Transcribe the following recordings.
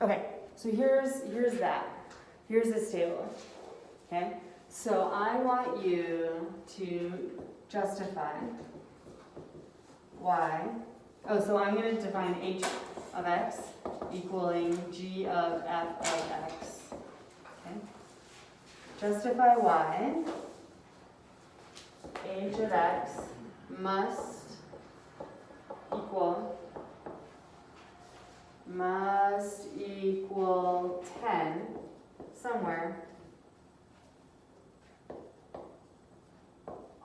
Okay, so here's that. Here's this table. Okay? So I want you to justify y. Oh, so I'm going to define h of x equaling g of f of x. Okay? Justify y. H of x must equal 10 somewhere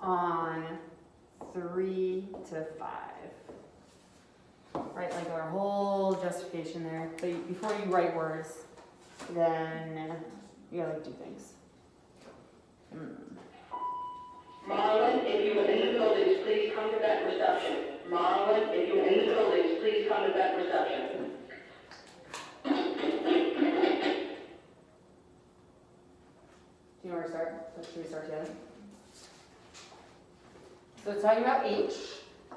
on 3 to 5. Right, like our whole justification there. But before you write words, then you gotta do things. Marlon, if you are in the buildings, please come to that reception. Marlon, if you are in the buildings, please come to that reception. Do you know where to start? Should we start together? So it's talking about h,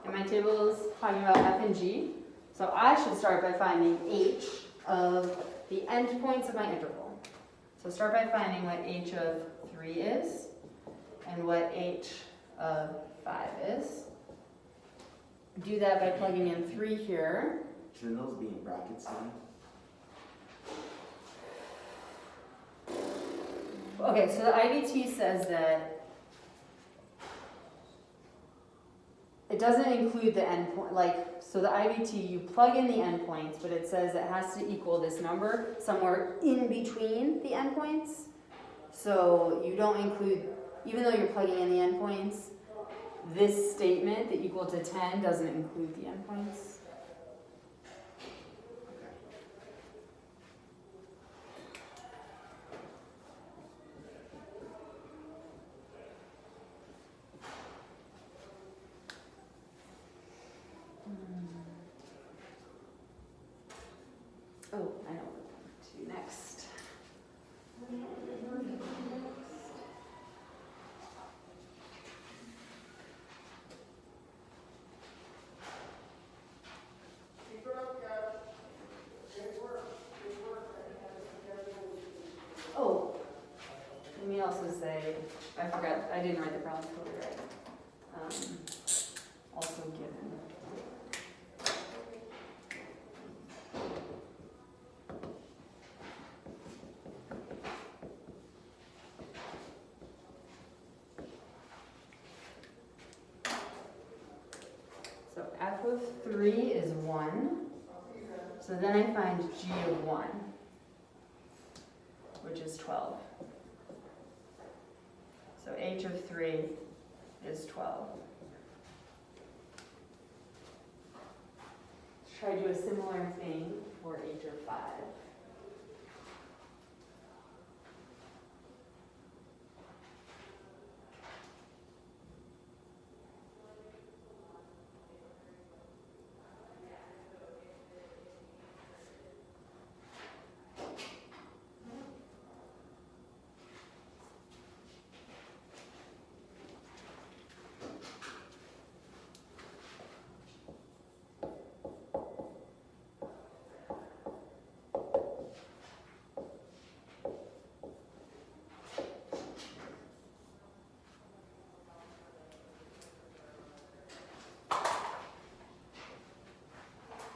and my table is talking about f and g. So I should start by finding h of the endpoints of my interval. So start by finding what h of 3 is, and what h of 5 is. Do that by plugging in 3 here. Shouldn't those be in brackets then? Okay, so the IVT says that it doesn't include the endpoint, so the IVT, you plug in the endpoints, but it says it has to equal this number somewhere in between the endpoints. So you don't include, even though you're plugging in the endpoints, this statement, the equal to 10, doesn't include the endpoints. Oh, I know what to do next. Oh, let me also say, I forgot, I didn't write the problem totally right. Also given. So f of 3 is 1. So then I find g of 1, which is 12. So h of 3 is 12. Let's try to do a similar thing for h of 5.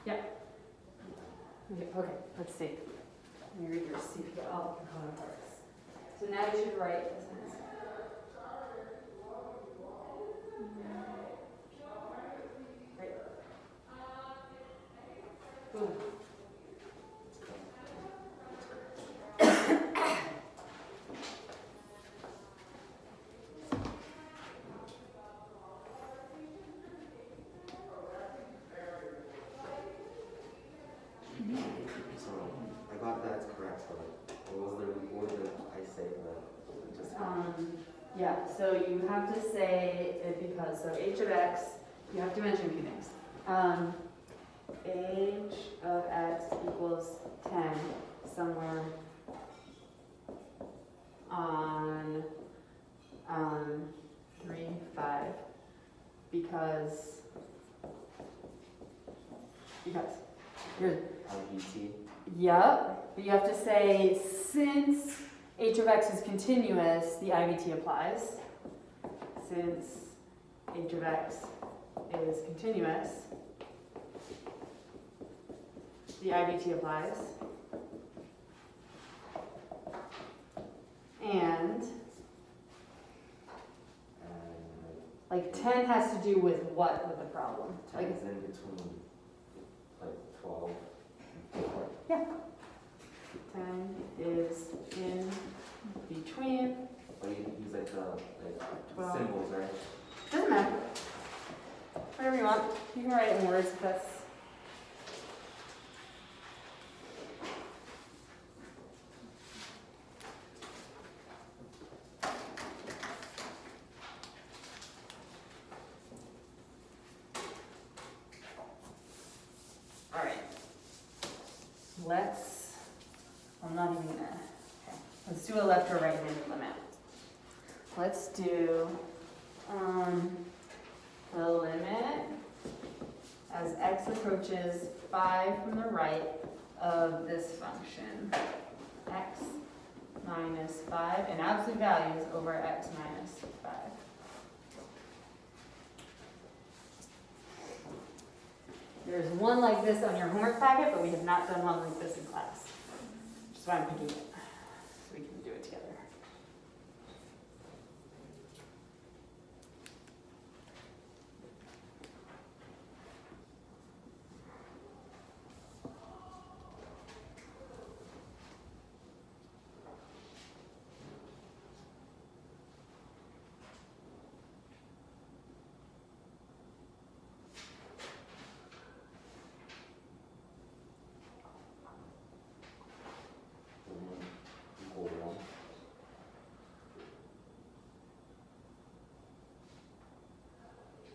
Yeah. Okay, let's see. Let me read your CPL component parts. So now you should write this. Right. Boom. So I got that's correct, but what did I say that just Yeah, so you have to say it because, so h of x, you have to mention a few things. H of x equals 10 somewhere on 3, 5, because here's, IVT? Yep, but you have to say since h of x is continuous, the IVT applies. Since h of x is continuous, the IVT applies. And like 10 has to do with what with the problem? 10 Like is in between, like 12 and 4. yeah. 10 is in between. But you use like the 12. symbols, right? Doesn't matter. Whatever you want. You can write it in words if that's. All right. I'm not even gonna. Okay. Let's do a left or right-handed limit. Let's do the limit as x approaches 5 from the right of this function, x minus 5 in absolute values over x minus 5. There's one like this on your homework packet, but we have not done one like this in class. Which is why I'm picking it, so we can do it together. Equal 1.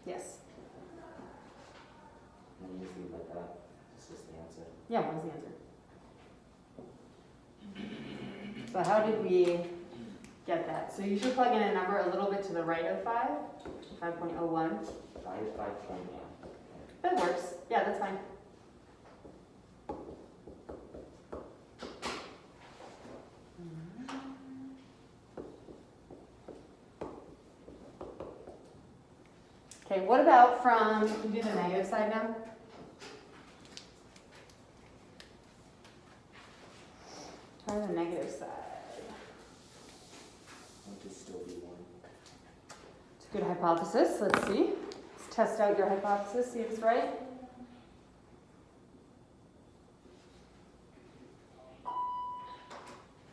Yes. And you just leave like that. It's just the answer. Yeah, what was the answer? So how did we get that? So you should plug in a number a little bit to the right of 5, 5.01. 5.1. That works. Yeah, that's fine. Okay, what about from, can you do the negative side now? Try the negative side. It could still be 1. It's a good hypothesis. Let's see. Let's test out your hypothesis, see if it's right.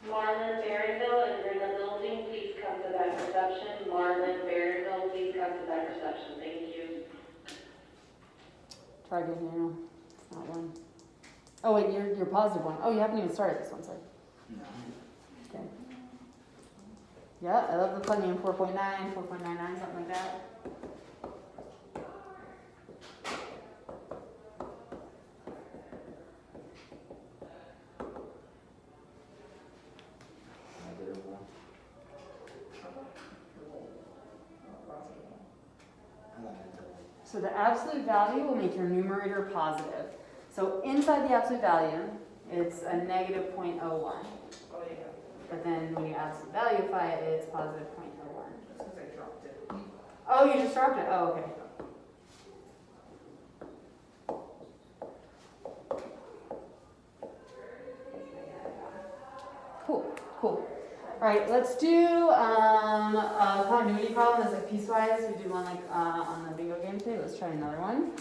Marlon Barronville, if you're in the building, please come to that reception. Marlon Barronville, please come to that reception. Thank you. Try again here. No, it's not one. Oh wait, you're positive one. Oh, you haven't even started this one, sorry. No. Okay. Yeah, I love the plugging in 4.9, 4.99, something like that. Negative 1. So the absolute value will make your numerator positive. So inside the absolute value, it's a negative 0.01. But then when you absolute valueify it, it's positive 0.01. That's because I dropped it. Oh, you just dropped it? Oh, okay. Cool, cool. All right, let's do a continuity problem that's like piecewise. We did one like on the bingo game today. Let's try another one.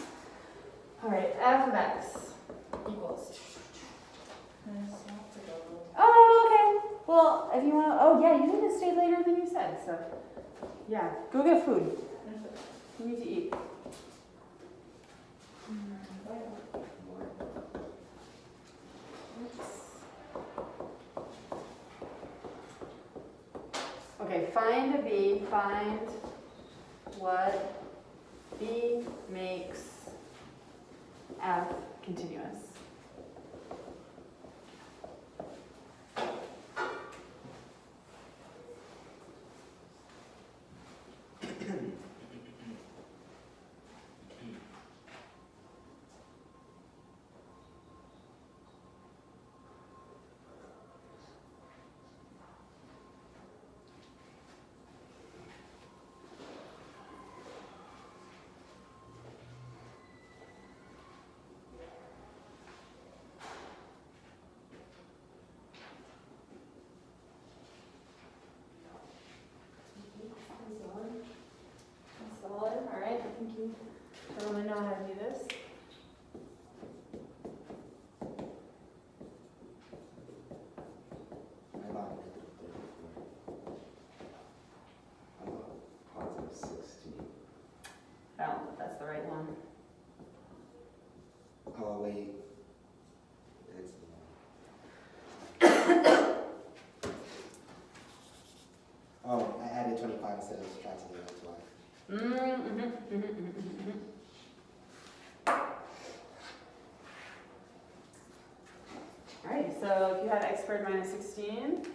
All right, f of x equals. Oh, okay. Well, if you want to, oh yeah, you need to stay later than you said. So, yeah, go get food. You need to eat. Okay, find B, find what B makes F continuous. instead of subtracting the x, y. Alright, so if you had x squared minus 16,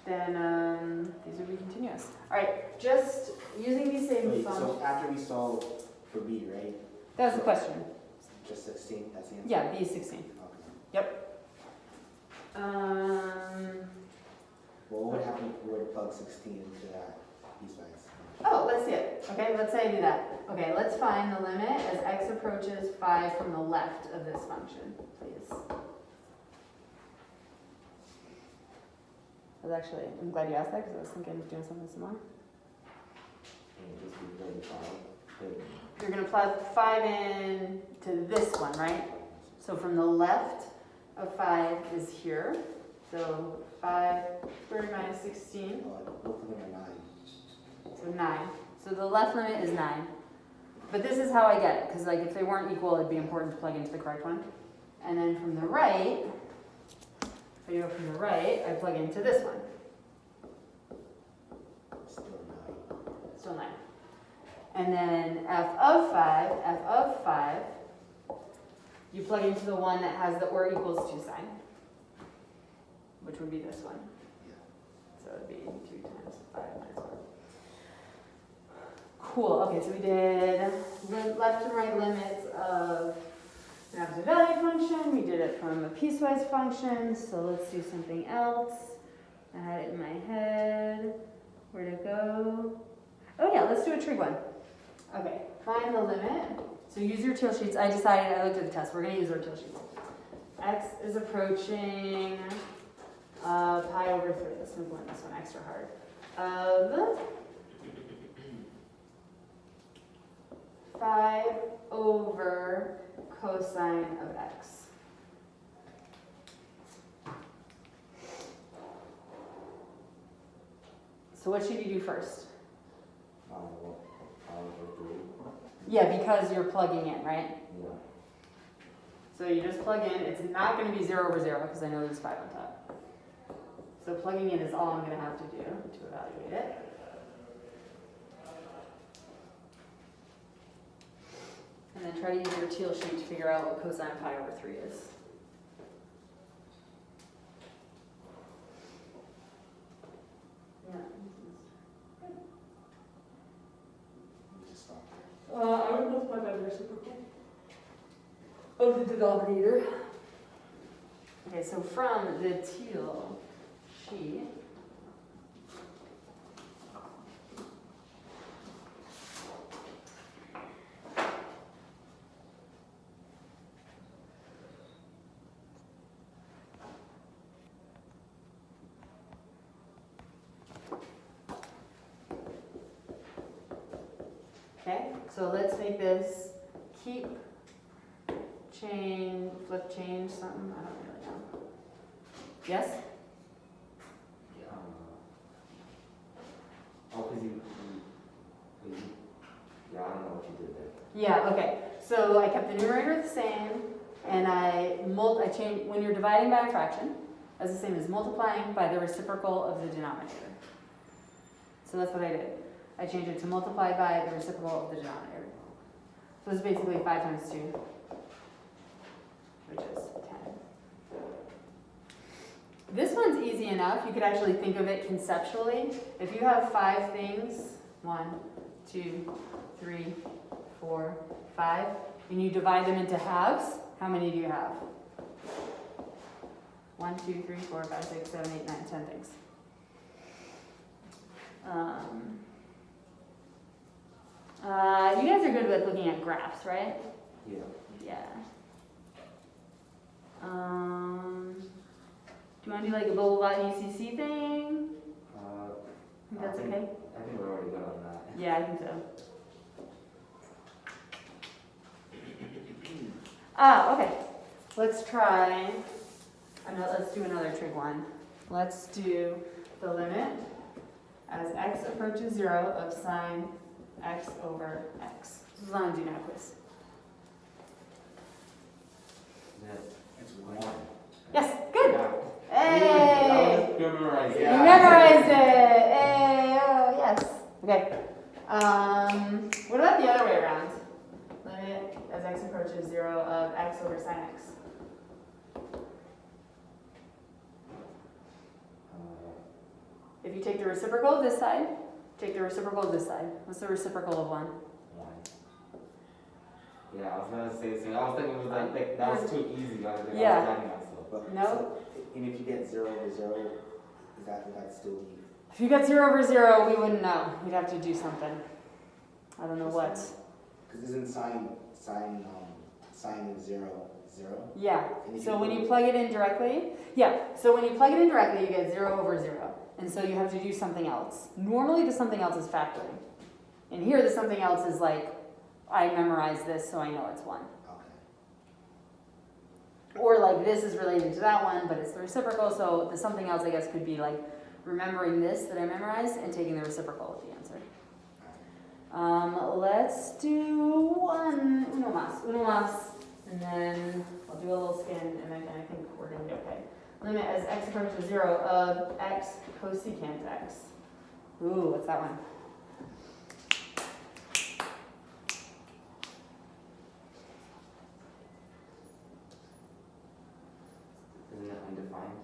then these would be continuous. Alright, just using these same Wait, functions. so after we solve for b, right? That was the question. Just 16, that's the answer? Yeah, b is 16. Okay. Um, Well, what would happen if we were to plug 16 into that piecewise? oh, let's see it. Okay, let's say I do that. Okay, let's find the limit as x approaches 5 from the left of this function, please. I was actually, I'm glad you asked that because I was thinking of doing something similar. And just be very far. But You're going to plug 5 in to this one, right? So from the left of 5 is here. So 5 squared minus 16, Oh, both of them are 9. so 9. So the left limit is 9. But this is how I get it, because like if they weren't equal, it'd be important to plug into the correct one. And then from the right, if I go from the right, I plug into this one. Still 9. Still 9. And then f of 5, you plug into the one that has the or equals 2 sign, which would be this one. Yeah. So it would be 2 times 5 minus 1. Cool, okay, so we did left and right limits of an absolute value function. We did it from a piecewise function, so let's do something else. I had it in my head. Where'd it go? Oh yeah, let's do a trig one. Okay, find the limit. So use your teal sheets. I looked at the test. We're going to use our teal sheets. X is approaching pi over 3. Let's move on this one extra hard. Of 5 over cosine of x. So what should you do first? well, power over 3. Yeah, because you're plugging in, right? Yeah. So you just plug in. It's not going to be 0 over 0 because I know there's 5 on top. So plugging in is all I'm going to have to do to evaluate it. And then try to use your teal sheet to figure out what cosine pi over 3 is. Yeah. We just stop there. I would multiply by the reciprocal of the denominator. Okay, so from the teal sheet, okay, so let's make this keep, change, flip change, something, I don't really know. Yes? Oh, because you, yeah, I don't know what you did there. Yeah, okay. So I kept the numerator the same, and I changed, when you're dividing by a fraction, that's the same as multiplying by the reciprocal of the denominator. So that's what I did. I changed it to multiply by the reciprocal of the denominator. So it's basically 5 times 2, which is 10. This one's easy enough. You could actually think of it conceptually. If you have 5 things, 1, 2, 3, 4, 5, and you divide them into halves, how many do you have? 1, 2, 3, 4, 5, 6, 7, 8, 9, 10 things. You guys are good with looking at graphs, right? Yeah. Yeah. Do you want to do like a blah blah blah UCC thing? Think that's okay? I think we're already good on that. Yeah, I think so. Okay. Let's try. Let's do another trig one. Let's do the limit as x approaches 0 of sine x over x. This is on a do not quiz. It's 1. Yes, good. Yeah. Hey! That was memorized. You memorized it. Hey, oh yes. Okay. What about the other way around? Limit as x approaches 0 of x over sine x. If you take the reciprocal of this side, take the reciprocal of this side. What's the reciprocal of 1? 1. Yeah, I was gonna say the same. I was thinking it was like that was too easy. I was Yeah. I was planning myself. But, No. so, and if you get 0 over 0, would that still be? If you got 0 over 0, we wouldn't know. We'd have to do something. I don't know what. Because isn't sine of 0, 0? Yeah. And if So when you plug it in directly, so when you plug it in directly, you get 0 over 0. And so you have to do something else. Normally the something else is factoring. And here the something else is like, I memorize this so I know it's 1. Okay. Or like this is related to that one, but it's the reciprocal, so the something else I guess could be like remembering this that I memorized and taking the reciprocal of the answer. Let's do uno más, and then I'll do a little skin, and I think we're gonna be okay. Limit as x approaches 0 of x cosecant x. Ooh, what's that one? Isn't it undefined?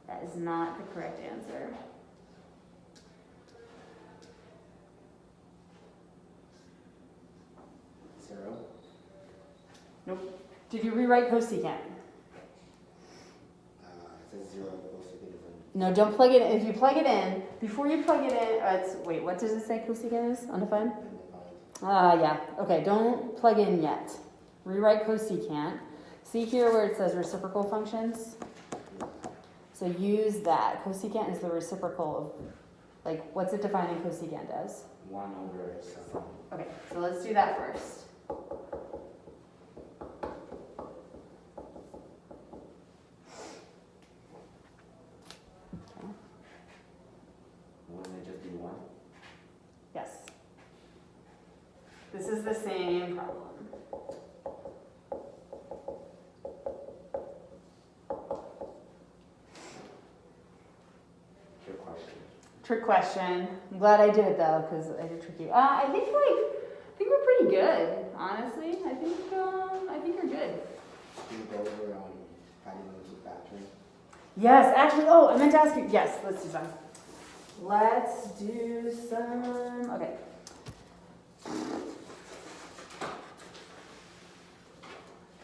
That is not the correct answer. Zero. Nope. Did you rewrite cosecant? It says 0 cosecant is No, don't plug it in. If you plug it in, before you plug it in, wait, what does it say cosecant is? Undefined? undefined. Yeah. Okay, don't plug in yet. Rewrite cosecant. See here where it says reciprocal functions? So use that. Cosecant is the reciprocal of, like, what's it defining cosecant as? 1 over 7. Okay, so let's do that first. Wouldn't it just be 1? Yes. This is the same problem. Trick question. Trick question. I'm glad I did it though, because I did trick you. I think we're pretty good, honestly. I think you're good. Can you go over how do you use factoring? Yes, actually, I meant to ask you. Yes, let's do some. Let's do some. Okay.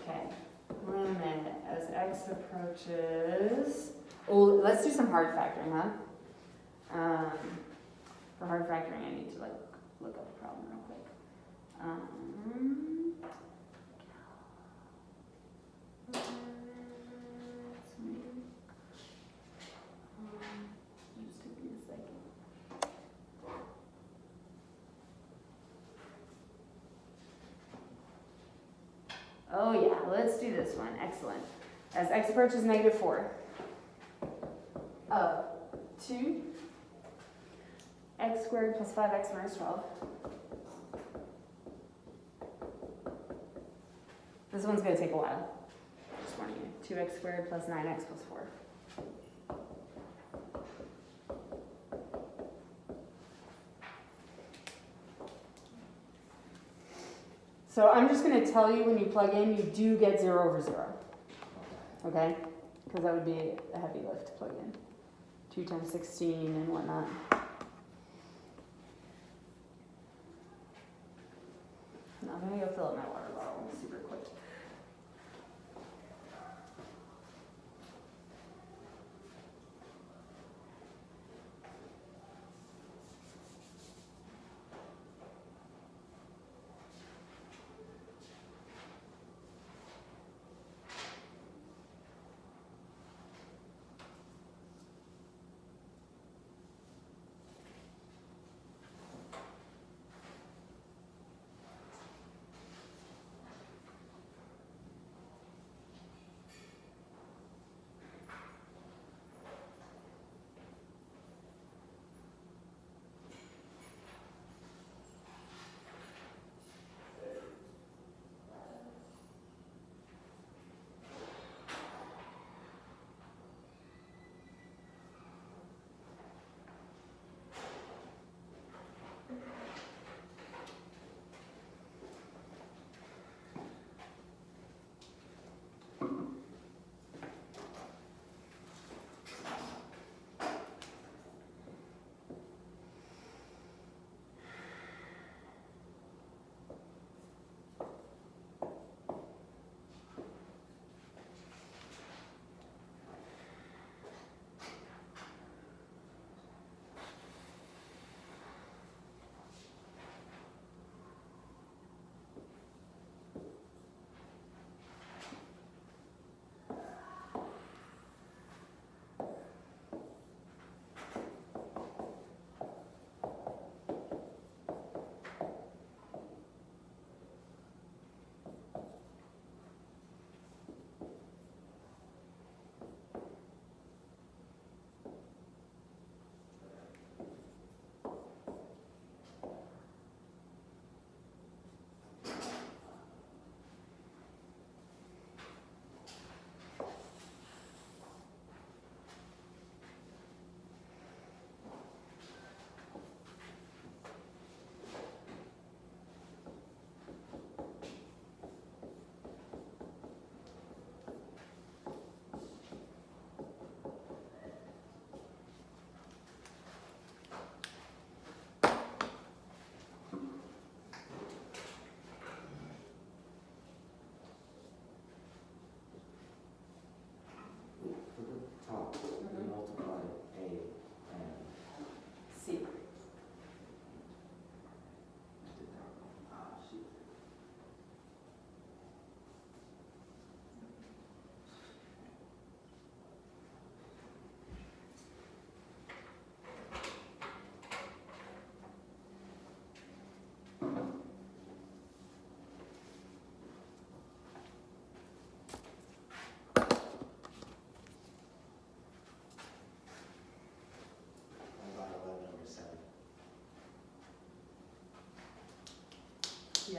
Okay. Limit as x approaches. Oh, let's do some hard factoring, huh? For hard factoring, I need to look up the problem real quick. Just give me a second. Oh yeah, let's do this one. Excellent. As x approaches -4. 2 x squared plus 5x minus 12. This one's going to take a while. Just warning you. 2x squared plus 9x plus 4. So I'm just going to tell you when you plug in, you do get 0 over 0. Okay? Because that would be a heavy lift to plug in. 2 times 16 and whatnot. Now I'm going to go fill up my water bottle super quick.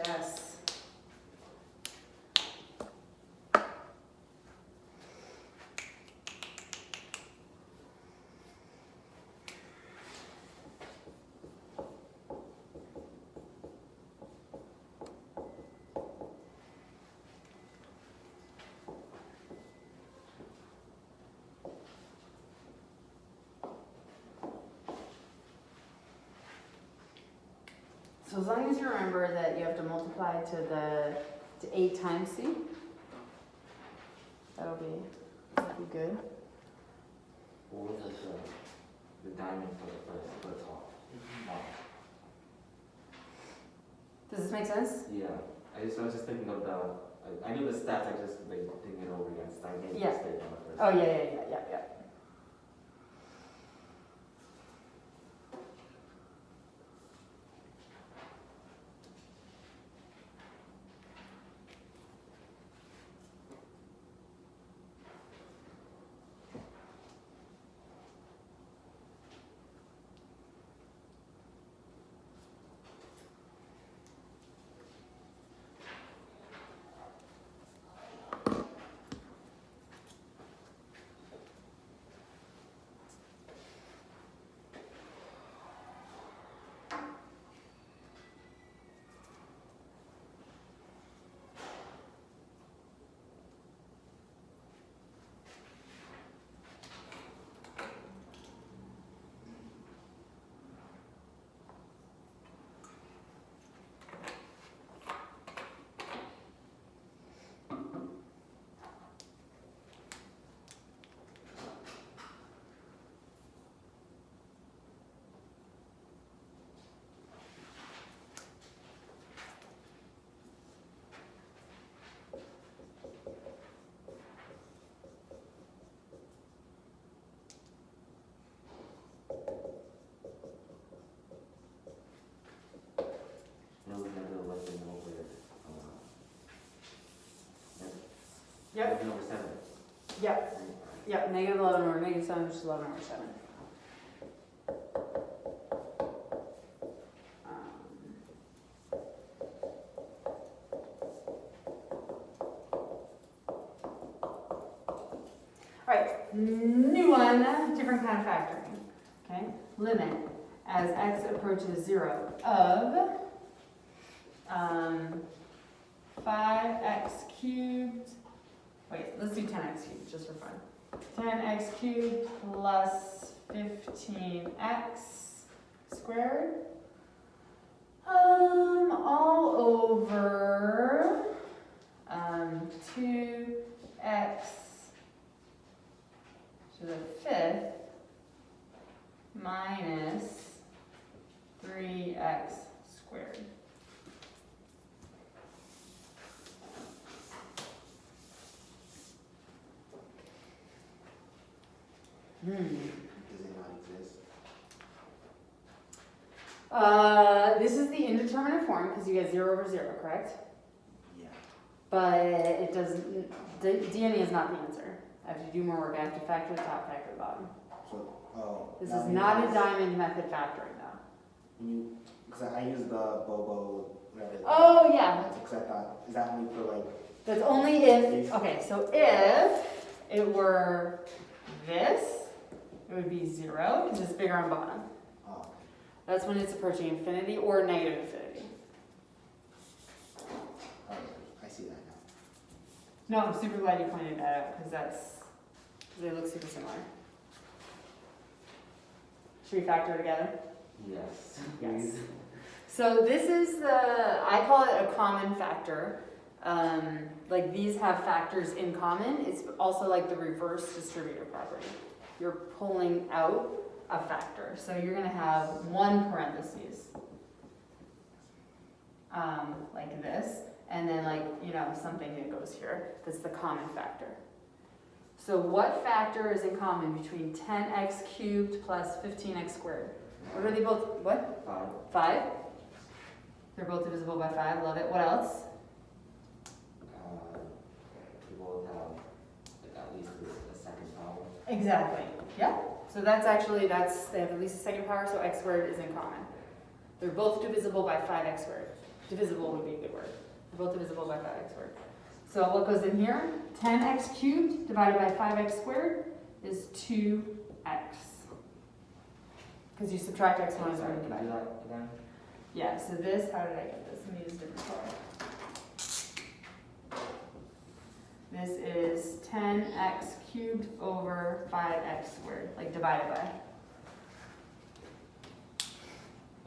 Yes. So as long as you remember that you have to multiply to 8 times c, that'll be good. What was it, the diamond for the top? Does this make sense? Yeah, I was just thinking of I knew the stats, I just like thinking it over again, so I made a Yeah. mistake on the first. Oh, yeah. No, we never let them know where, Yep. Negative over 7. Yep. Yep, negative 11 over negative 7, which is 11 over 7. Alright, new one, different kind of factoring. Okay, limit as x approaches 0 of 5x cubed. Wait, let's do 10x cubed just for fun. 10x cubed plus 15x squared. All over 2x to the 5th minus 3x squared. Does it not exist? This is the indeterminate form because you get 0 over 0, correct? Yeah. But it doesn't, DNA is not the answer. I have to do more work. I have to factor the top, factor the bottom. So, oh. This now is you not a guys- diamond method factoring though. Because I use the Bobo, whatever. Oh, yeah. That's except that, is that only for like, That's only if, okay, so if it were this, it would be 0 because it's bigger on bottom. oh, That's when it's approaching infinity or negative infinity. oh, I see that now. No, I'm super glad you pointed that out because they look super similar. Should we factor together? Yes. Yes. Please. So this is I call it a common factor. Like these have factors in common. It's also like the reverse distributive property. You're pulling out a factor. So you're gonna have one parentheses, like this, and then like, something that goes here. That's the common factor. So what factor is in common between 10x cubed plus 15x squared? What are they both, what? 5. 5? They're both divisible by 5, love it. What else? We both have like, at least a second power. Exactly. Yeah. So they have at least a second power, so x squared is in common. They're both divisible by 5x squared. divisible would be a good word. They're both divisible by 5x squared. So what goes in here? 10x cubed divided by 5x squared is 2x. Because you subtract x minus 1 and Can divide. you do that again? Yeah, so this, how did I get this? Let me use a different color. This is 10x cubed over 5x squared, like divided by.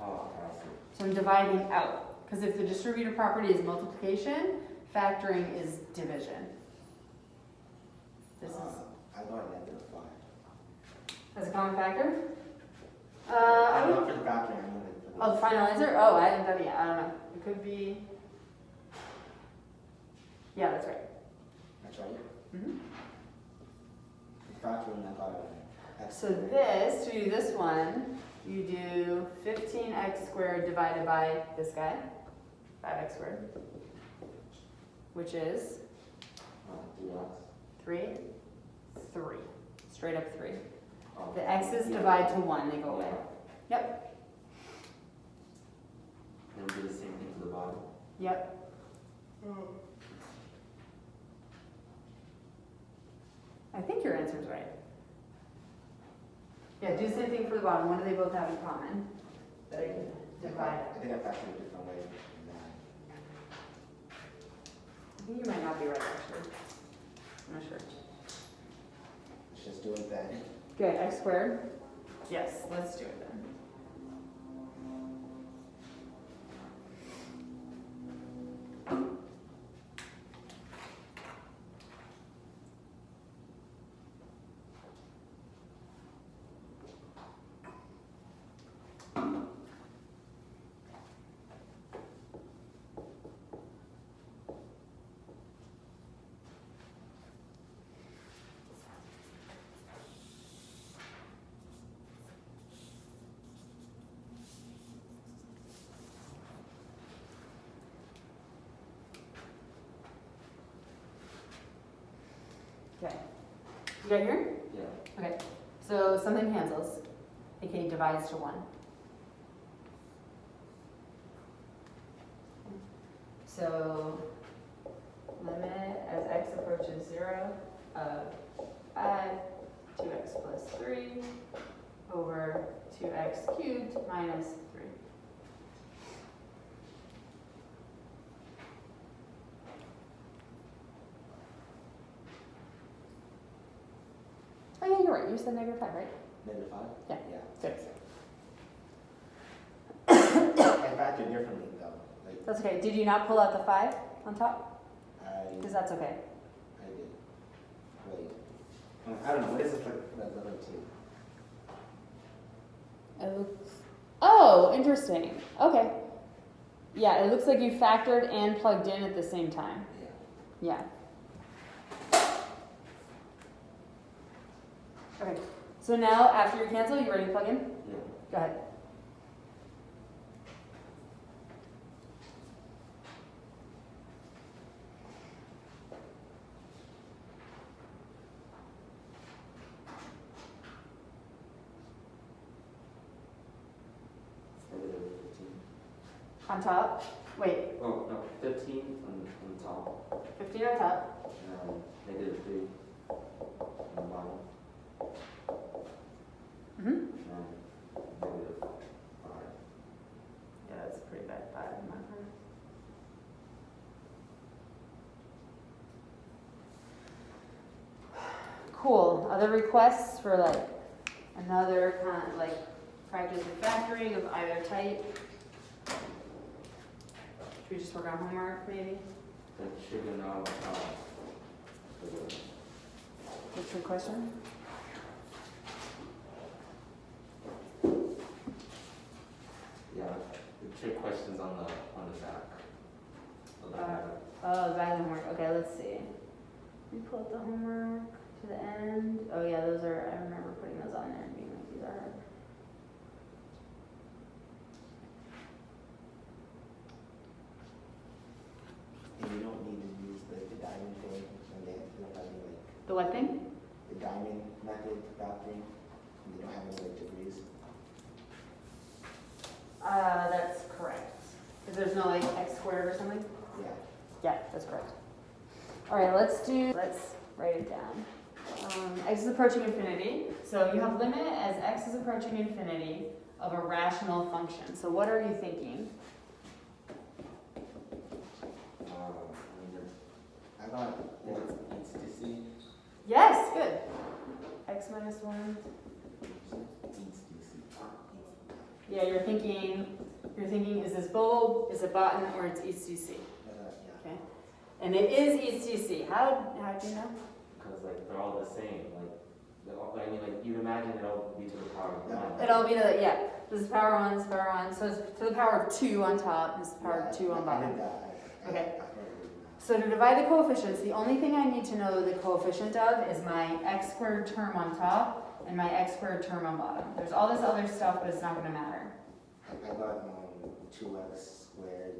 Oh, okay, I see. So I'm dividing out, because if the distributive property is multiplication, factoring is division. This is, I got -5. as a common factor? I'm not for the factoring, I'm only for the. Oh, the final answer? Oh, I haven't done it yet, I don't know. It could be, yeah, that's right. That's right. Mhm. The factoring, I got X. So this, to do this one, you do 15x squared divided by this guy, 5x squared, which is 3x. 3, straight up 3. Oh, The x's yeah. divide to 1, they go away. Yep, Then we do the same thing to the bottom. yep. I think your answer's right. Yeah, do the same thing for the bottom. What do they both have in common? That I can divide. I think I factored a different way than that. I think you might not be right, actually. I'm not sure. Let's just do it then. Good, x squared? Yes, let's do it then. Okay. You got here? Yeah. Okay. So something cancels, aka divides to 1. So limit as x approaches 0 of 5, 2x plus 3 over 2x cubed minus 3. Oh yeah, you're right. You said -5, right? -5? Yeah. Yeah. Good. I factored differently though. Like, That's okay. Did you not pull out the 5 on top? I Because that's okay. did. Wait. I don't know, what is it for the other two? It looks. Oh, interesting. Okay. Yeah, it looks like you factored and plugged in at the same time. Yeah. Yeah. Okay. So now, after you cancel, you ready to plug in? Yeah. Go ahead. -15. On top. Wait. Oh, no, 15 on the top. 15 on top. And then -3 on the bottom. Mm-hmm. And -5. Yeah, that's a pretty bad 5 in my part. Cool. Other requests for like another kind of like practice with factoring of either type? Should we just work on homework maybe? The trigonometric. What's your question? Yeah, the trick questions on the back. Of the pattern. Oh, the back of the homework. Okay, let's see. We pull up the homework to the end. Oh yeah, those are, I remember putting those on there and being like, these are hard. And you don't need to use the diamond thing, and they don't have any like, The what thing? the diamond method factoring, and they don't have any like degrees. That's correct. If there's no like x squared or something? Yeah. Yeah, that's correct. All right, let's write it down. X is approaching infinity. So you have limit as x is approaching infinity of a rational function. So what are you thinking? I thought it's to see. Yes, good. X minus 1. Yeah, you're thinking, is this bulb, is it button, or it's ECC? Yeah. Okay. And it is ECC. How do you know? Because like they're all the same. I mean, like you'd imagine it'll be to the power of 1. It'll be the, yeah. This is power 1, this is power 1. So it's to the power of 2 on top, this is power of 2 on I bottom. did that. Okay. I So to divide the coefficients, the only thing I need to know the coefficient of is my x squared term on top and my x squared term on bottom. There's all this other stuff, but it's not going to matter. I got 2x squared.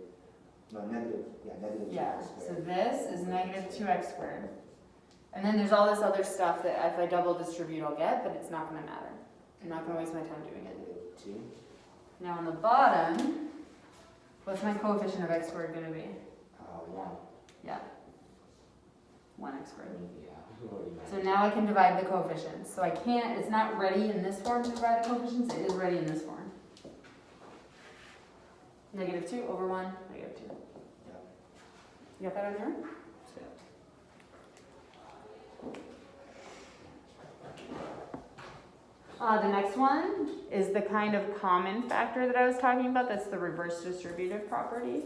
No, negative 2x Yeah, so squared. this is negative 2x squared. And then there's all this other stuff that if I double distribute I'll get, but it's not going to matter. I'm not going to waste my time doing it. -2. Now on the bottom, what's my coefficient of x squared going to be? 1. Yeah, 1x squared. Yeah. What do you So now I can divide the coefficients. So I can't, it's not ready in this form to divide the coefficients, it is ready in this form. Negative 2 over 1, negative 2. Yeah. You got that on your? The next one is the kind of common factor that I was talking about. That's the reverse distributive property.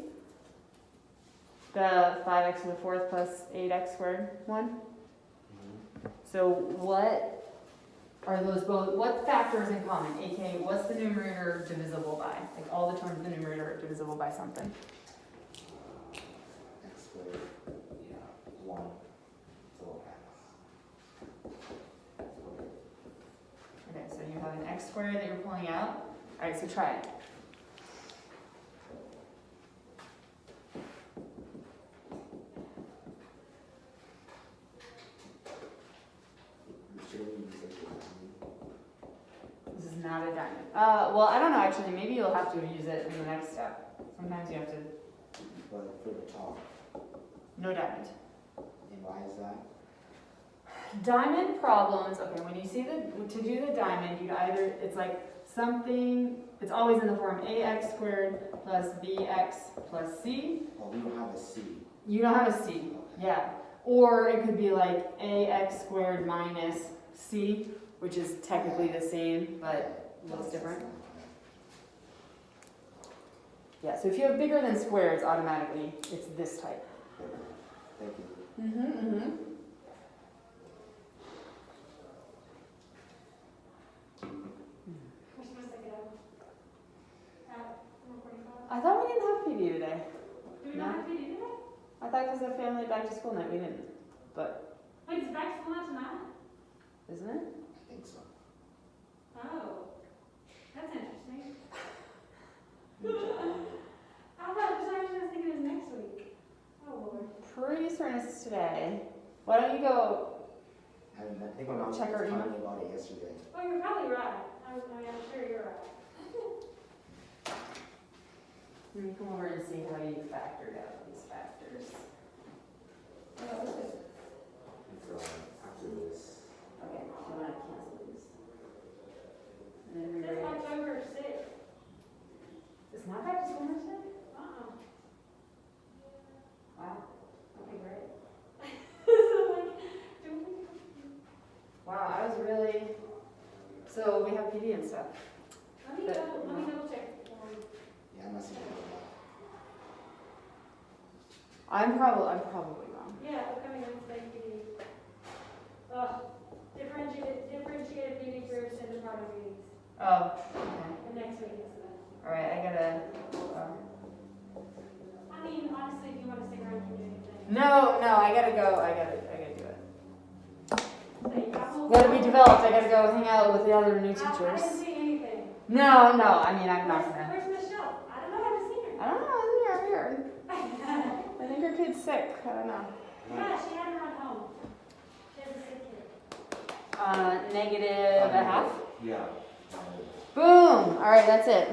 The 5x to the fourth plus 8x squared one. So what are those both, what factors in common? AKA, what's the numerator divisible by? Like all the terms in the numerator are divisible by something. X squared. Yeah. 1. So Okay, so you have an x squared that you're pulling out. All right, so try it. This is not a diamond. Well, I don't know actually. Maybe you'll have to use it in the next step. Sometimes you have to. But for the top. No diamond. And why is that? Diamond problems. Okay, when you see to do the diamond, you either it's like something. It's always in the form ax squared plus bx plus c. Oh, we don't have a C. You don't have a c. Yeah. Or it could be like ax squared minus c, which is technically the same, but looks different. Yeah, so if you have bigger than squares, automatically it's this type. Thank you. I thought we didn't have PD today. Do we not have PD today? I thought because of family back to school night we didn't. But Wait, is back to school not tonight? isn't it? I think so. Oh, that's interesting. Good job. I thought for some reason I was thinking it was next week. Oh Lord. Pretty certain it's today. Why don't you go? And I think my mom was Check our telling email. me about it yesterday. Oh, you're probably right. I'm sure you're right. Let me come over and see how you factored out these factors. Oh, that's it. So after this, Okay, so I'm gonna cancel these. And then It's rewrite it. October 6th. It's not back to school next day? Uh-uh. Wow. Okay, great. So like, do we? Wow, I was really. So we have PD and stuff. Let me double check. Yeah, I'm not seeing it. I'm probably wrong. Yeah, upcoming Wednesday PD. Differentiated PD groups and department meetings. Oh, okay. And next week is All right, I gotta. I mean, honestly, if you want to stick around, you can do anything. No, I gotta go. I gotta do it. So, I will- Gotta be developed. I gotta go hang out with the other new I didn't teachers. see anything. No. I mean, I'm not gonna. Where's Michelle? I don't know. I haven't seen her. I don't know. I think her kid's sick. I don't know. Yeah, she had to run home. She has a sick kid. Negative a half. yeah. Boom. All right, that's it.